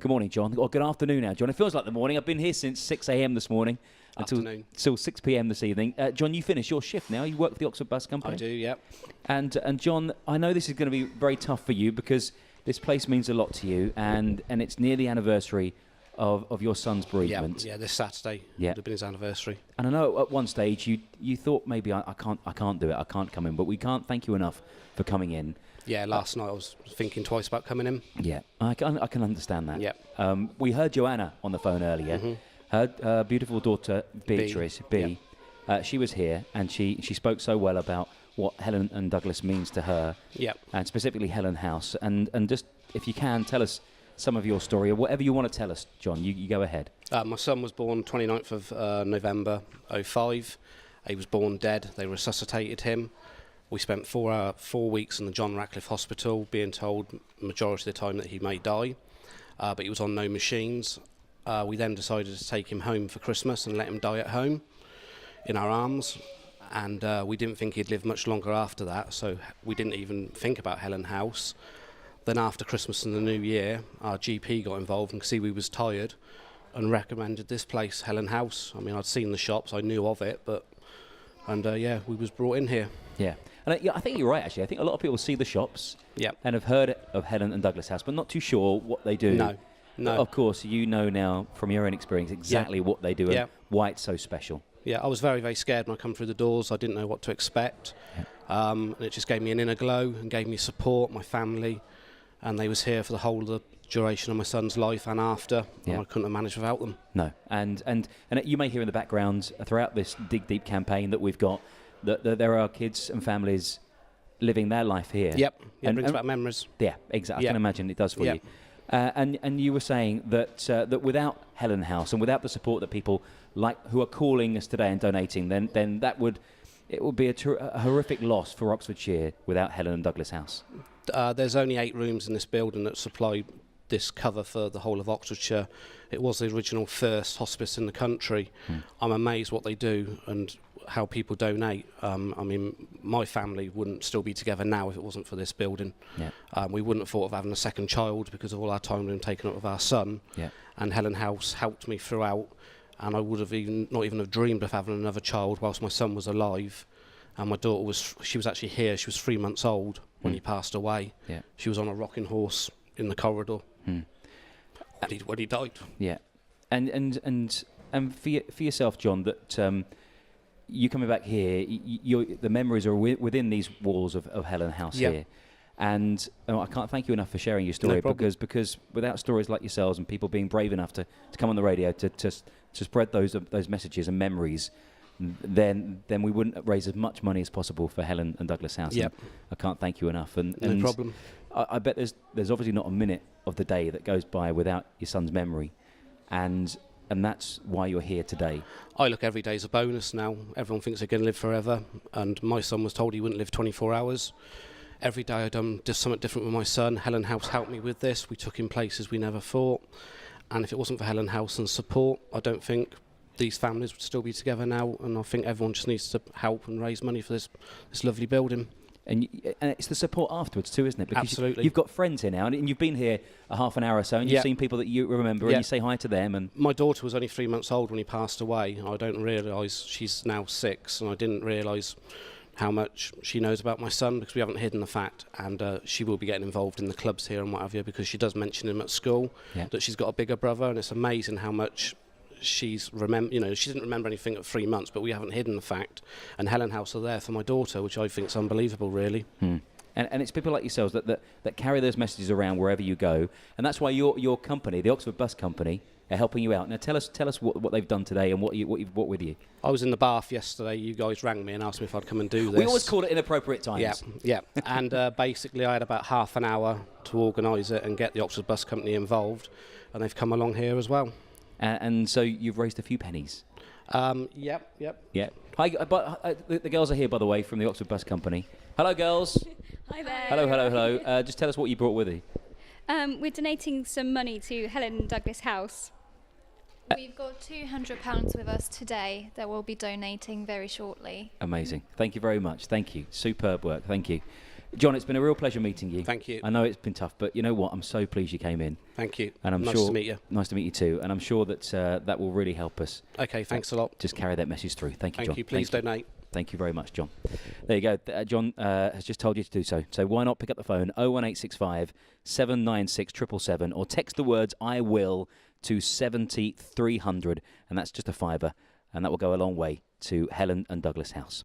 Good morning, John. Or good afternoon now, John. It feels like the morning. I've been here since 6 a.m. this morning until 6 p.m. this evening. John, you finish your shift now. You work for the Oxford Bus Company. I do, yep. And John, I know this is going to be very tough for you because this place means a lot to you, and it's near the anniversary of your son's bereavement. Yeah, this Saturday would have been his anniversary. And I know at one stage you thought maybe I can't do it, I can't come in, but we can't thank you enough for coming in. Yeah, last night I was thinking twice about coming in. Yeah, I can understand that. Yeah. We heard Joanna on the phone earlier. Mm-hmm. Her beautiful daughter Beatrice, B. She was here, and she spoke so well about what Helen and Douglas means to her. Yeah. And specifically Helen House. And just, if you can, tell us some of your story, or whatever you want to tell us, John. You go ahead. My son was born 29th of November 05. He was born dead. They resuscitated him. We spent 4 weeks in the John Ratcliffe Hospital, being told majority of the time that he may die, but he was on no machines. We then decided to take him home for Christmas and let him die at home in our arms, and we didn't think he'd live much longer after that, so we didn't even think about Helen House. Then after Christmas and the New Year, our GP got involved and could see we was tired and recommended this place, Helen House. I mean, I'd seen the shops, I knew of it, we was brought in here. Yeah. And I think you're right, actually. I think a lot of people see the shops and have heard of Helen and Douglas House, but not too sure what they do. No. Of course, you know now from your own experience exactly what they do and why it's so special. Yeah, I was very, very scared when I come through the doors. I didn't know what to expect. Yeah. And it just gave me an inner glow and gave me support, my family. And they was here for the whole of the duration of my son's life and after. Yeah. And I couldn't have managed without them. No. And you may hear in the background throughout this Dig Deep campaign that we've got that there are kids and families living their life here. Yep. It brings back memories. Yeah, exactly. I can imagine it does for you. And you were saying that without Helen House and without the support that people like who are calling us today and donating, then it would be a horrific loss for Oxfordshire without Helen and Douglas House. There's only 8 rooms in this building that supply this cover for the whole of Oxfordshire. It was the original first hospice in the country. I'm amazed what they do and how people donate. I mean, my family wouldn't still be together now if it wasn't for this building. Yeah. We wouldn't have thought of having a second child because of all our time being taken up with our son. Yeah. And Helen House helped me throughout, and I would have not even have dreamed of having another child whilst my son was alive. And my daughter was actually here. She was 3 months old when he passed away. Yeah. She was on a rocking horse in the corridor when he died. Yeah. And for yourself, John, that you coming back here, the memories are within these walls of Helen House here. And I can't thank you enough for sharing your story, because without stories like yourselves and people being brave enough to come on the radio to spread those messages and memories, then we wouldn't raise as much money as possible for Helen and Douglas House. Yep. I can't thank you enough. And no problem. I bet there's obviously not a minute of the day that goes by without your son's memory, and that's why you're here today. I look every day as a bonus now. Everyone thinks they're going to live forever, and my son was told he wouldn't live 24 hours. Every day I've done just something different with my son. Helen House helped me with this. We took him places we never thought, and if it wasn't for Helen House and support, I don't think these families would still be together now, and I think everyone just needs to help and raise money for this lovely building. And it's the support afterwards too, isn't it? Because absolutely. You've got friends here now, and you've been here a half an hour or so, and you've seen people that you remember, and you say hi to them. And my daughter was only 3 months old when he passed away. I don't realise she's now 6, and I didn't realise how much she knows about my son, because we haven't hidden the fact, and she will be getting involved in the clubs here and what have you, because she does mention him at school, that she's got a bigger brother, and it's amazing how much she didn't remember anything at 3 months, but we haven't hidden the fact. And Helen House are there for my daughter, which I think is unbelievable, really. And it's people like yourselves that carry those messages around wherever you go, and that's why your company, the Oxford Bus Company, are helping you out. Now tell us what they've done today and what you've brought with you. I was in the bath yesterday. You guys rang me and asked me if I'd come and do this. We always call it inappropriate times. Yeah. And basically I had about half an hour to organise it and get the Oxford Bus Company involved, and they've come along here as well. And so you've raised a few pennies. Yep. Yeah. Hi, the girls are here, by the way, from the Oxford Bus Company. Hello, girls. Hi there. Hello. Just tell us what you brought with you. We're donating some money to Helen and Douglas House. We've got £200 with us today that we'll be donating very shortly. Amazing. Thank you very much. Thank you. Superb work. Thank you. John, it's been a real pleasure meeting you. Thank you. I know it's been tough, but you know what? I'm so pleased you came in. Thank you. And I'm nice sure to meet you. Nice to meet you too. And I'm sure that that will really help us. Okay, thanks a lot. Just carry that message through. Thank you, John. Thank you. Please donate. Thank you very much, John. There you go. John has just told you to do so. So why not pick up the phone, 01865 796 777, or text the words "I will" to 70300, and that's just a £5, and that will go a long way to Helen and Douglas House.